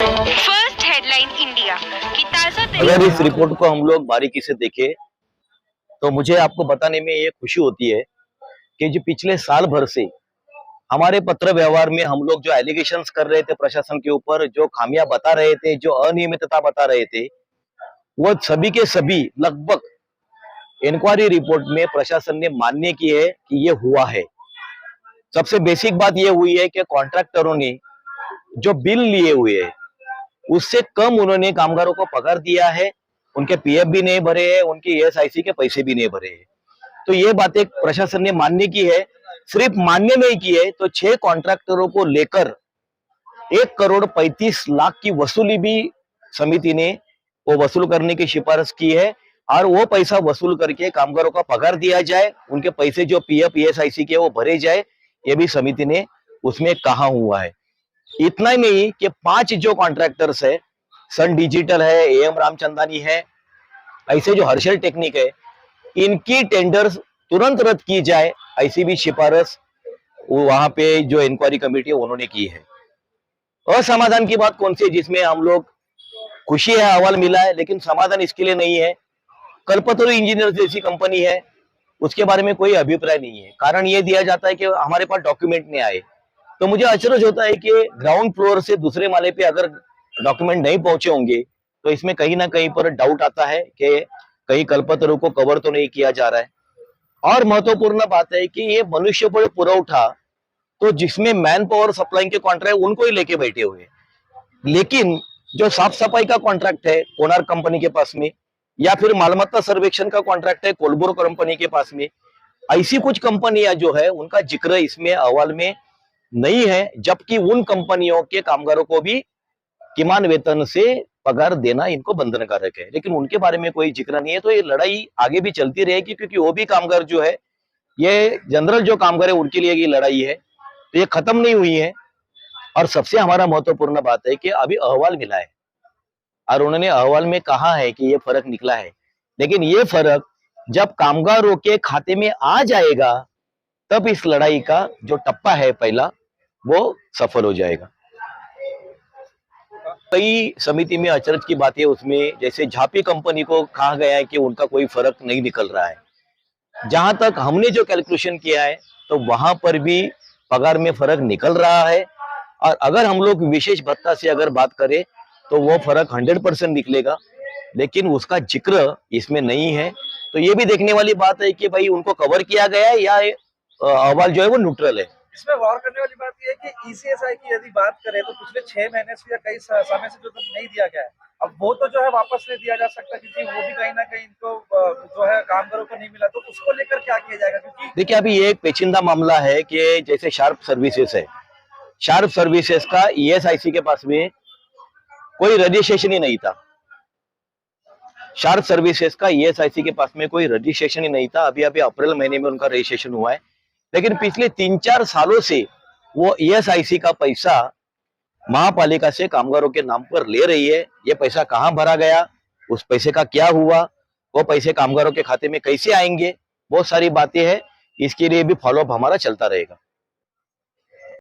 First headline India की ताजा। अगर इस रिपोर्ट को हम लोग बारीकी से देखें तो मुझे आपको बताने में ये खुशी होती है कि जो पिछले साल भर से हमारे पत्र व्यवहार में हम लोग जो एलिगेशंस कर रहे थे प्रशासन के ऊपर, जो खामियां बता रहे थे, जो अनियमितता बता रहे थे, वो सभी के सभी लगभग इंक्वायरी रिपोर्ट में प्रशासन ने मान्य की है कि ये हुआ है। सबसे बेसिक बात ये हुई है कि कॉन्ट्रैक्टरों ने जो बिल लिए हुए हैं उससे कम उन्होंने कामगारों को पगार दिया है, उनके पीएफ भी नहीं भरे हैं, उनके ईएसआईसी के पैसे भी नहीं भरे हैं। तो ये बातें प्रशासन ने मान्य की है। सिर्फ मान्य नहीं की है तो 6 कॉन्ट्रैक्टरों को लेकर 1,35,00,000 की वसूली भी समिति ने वो वसूल करने की सिफारिश की है और वो पैसा वसूल करके कामगारों का पगार दिया जाए, उनके पैसे जो पीएफ ईएसआईसी के वो भरे जाए, ये भी समिति ने उसमें कहा हुआ है। इतना ही नहीं कि 5 जो कॉन्ट्रैक्टर्स है, सन डिजिटल है, एएम रामचंदानी है, ऐसे जो हर्षल टेक्निक है, इनकी टेंडर्स तुरंत रद्द की जाए, ऐसी भी सिफारिश वहां पे जो इंक्वायरी कमेटी है उन्होंने की है। असमाधान की बात कौन सी है जिसमें हम लोग खुशी है, अहवाल मिला है, लेकिन समाधान इसके लिए नहीं है। कल्पतरु इंजीनियर जैसी कंपनी है, उसके बारे में कोई अभिप्राय नहीं है। कारण ये दिया जाता है कि हमारे पास डॉक्यूमेंट नहीं आए। तो मुझे अचरज होता है कि ग्राउंड फ्लोर से दूसरे माले पे अगर डॉक्यूमेंट नहीं पहुंचे होंगे तो इसमें कहीं ना कहीं पर डाउट आता है कि कहीं कल्पतरु को कवर तो नहीं किया जा रहा है। और महत्वपूर्ण बात है कि ये मनुष्यबळ पुरवठा तो जिसमें मैन पावर सप्लाई के कॉन्ट्रैक्ट उनको ही लेके बैठे हुए, लेकिन जो साफ सफाई का कॉन्ट्रैक्ट है कोणार्क कंपनी के पास में, या फिर मालमत्ता सर्वेक्षण का कॉन्ट्रैक्ट है कोलबुर कंपनी के पास में, ऐसी कुछ कंपनियां जो है उनका जिक्र इसमें अहवाल में नहीं है, जबकि उन कंपनियों के कामगारों को भी किमान वेतन से पगार देना इनको बंधनकारक है, लेकिन उनके बारे में कोई जिक्र नहीं है। तो ये लड़ाई आगे भी चलती रहेगी क्योंकि वो भी कामगार जो है, ये जनरल जो कामगार है उनके लिए ये लड़ाई है, तो ये खत्म नहीं हुई है। और सबसे हमारा महत्वपूर्ण बात है कि अभी अहवाल मिला है और उन्होंने अहवाल में कहा है कि ये फर्क निकला है, लेकिन ये फर्क जब कामगारों के खाते में आ जाएगा तब इस लड़ाई का जो टप्पा है पहला वो सफल हो जाएगा। कई समिति में अचरज की बातें उसमें, जैसे झापी कंपनी को कहा गया है कि उनका कोई फर्क नहीं निकल रहा है। जहां तक हमने जो कैलकुलेशन किया है तो वहां पर भी पगार में फर्क निकल रहा है। और अगर हम लोग विशेष भत्ता से अगर बात करें तो वो फर्क 100% निकलेगा, लेकिन उसका जिक्र इसमें नहीं है। तो ये भी देखने वाली बात है कि भाई उनको कवर किया गया है या अहवाल जो है वो न्यूट्रल है। इसमें गौर करने वाली बात यह है कि ईसीएसआई की यदि बात करें तो पिछले 6 महीने से या कई समय से जो नहीं दिया गया है, अब वो तो जो है वापस नहीं दिया जा सकता क्योंकि वो भी कहीं ना कहीं इनको जो है कामगारों को नहीं मिला, तो उसको लेकर क्या किया जाएगा? क्योंकि देखिए अभी ये एक पेचीदा मामला है कि जैसे शार्प सर्विसेज है, शार्प सर्विसेज का ईएसआईसी के पास में कोई रजिस्ट्रेशन ही नहीं था। शार्प सर्विसेज का ईएसआईसी के पास में कोई रजिस्ट्रेशन ही नहीं था। अभी अभी अप्रैल महीने में उनका रजिस्ट्रेशन हुआ है, लेकिन पिछले 3-4 सालों से वो ईएसआईसी का पैसा महापालिका से कामगारों के नाम पर ले रही है। ये पैसा कहां भरा गया, उस पैसे का क्या हुआ, वो पैसे कामगारों के खाते में कैसे आएंगे, बहुत सारी बातें हैं। इसके लिए भी फॉलोअप हमारा चलता रहेगा।